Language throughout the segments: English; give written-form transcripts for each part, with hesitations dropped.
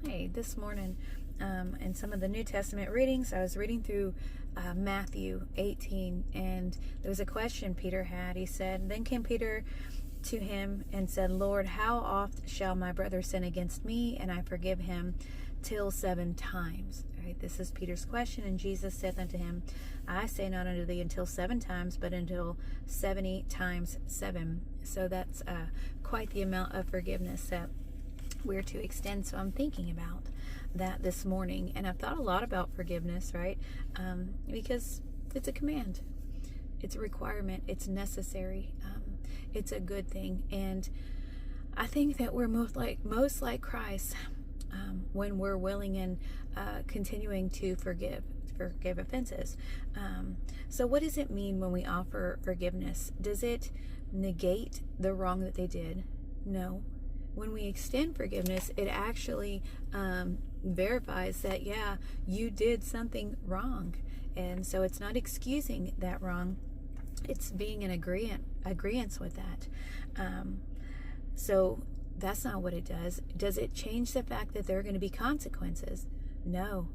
Hey, this morning in some of the New Testament readings, I was reading through Matthew 18, and there was a question Peter had. He said, Then came Peter to him and said, Lord, how oft shall my brother sin against me, and I forgive him? Till 7 times. All right, this is Peter's question, and Jesus saith unto him, I say not unto thee until 7 times, but until 70 times 7. So that's quite the amount of forgiveness that we're to extend. So I'm thinking about that this morning, and I've thought a lot about forgiveness, right? Because it's a command, it's a requirement, it's necessary, it's a good thing, and I think that we're most like Christ when we're willing and continuing to forgive offenses. So what does it mean when we offer forgiveness? Does it negate the wrong that they did? No. When we extend forgiveness, it actually verifies that, yeah, you did something wrong. And so it's not excusing that wrong. It's being in agreeance with that. So that's not what it does. Does it change the fact that there are going to be consequences? No.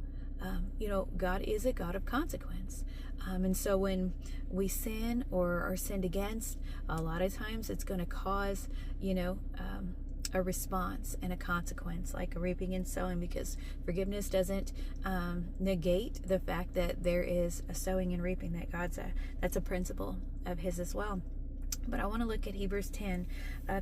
God is a God of consequence. And so when we sin or are sinned against, a lot of times it's going to cause, a response and a consequence, like a reaping and sowing, because forgiveness doesn't negate the fact that there is a sowing and reaping, that that's a principle of his as well. But I want to look at Hebrews 10,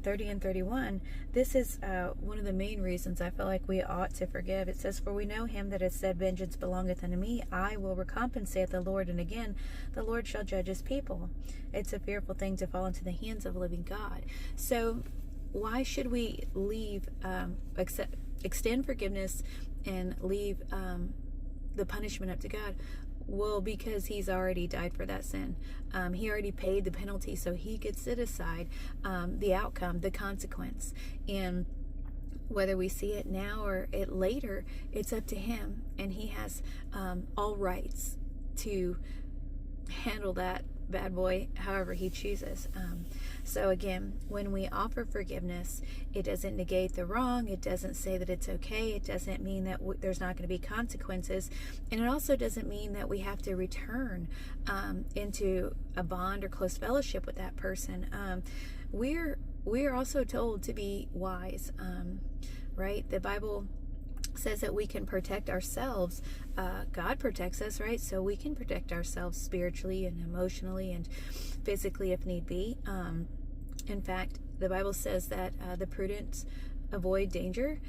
30 and 31. This is one of the main reasons I feel like we ought to forgive. It says, For we know him that has said, Vengeance belongeth unto me, I will recompense, saith the Lord. And again, the Lord shall judge his people. It's a fearful thing to fall into the hands of a living God. So why should we extend forgiveness and leave the punishment up to God? Well, because he's already died for that sin. He already paid the penalty, so he could set aside the outcome, the consequence. And whether we see it now or it later, it's up to him, and he has all rights to handle that bad boy however he chooses. So again, when we offer forgiveness, it doesn't negate the wrong. It doesn't say that it's okay. It doesn't mean that there's not going to be consequences, and it also doesn't mean that we have to return into a bond or close fellowship with that person. We're also told to be wise, right? The Bible says that we can protect ourselves. God protects us, right? So we can protect ourselves spiritually and emotionally and physically if need be. In fact, the Bible says that the prudent avoid danger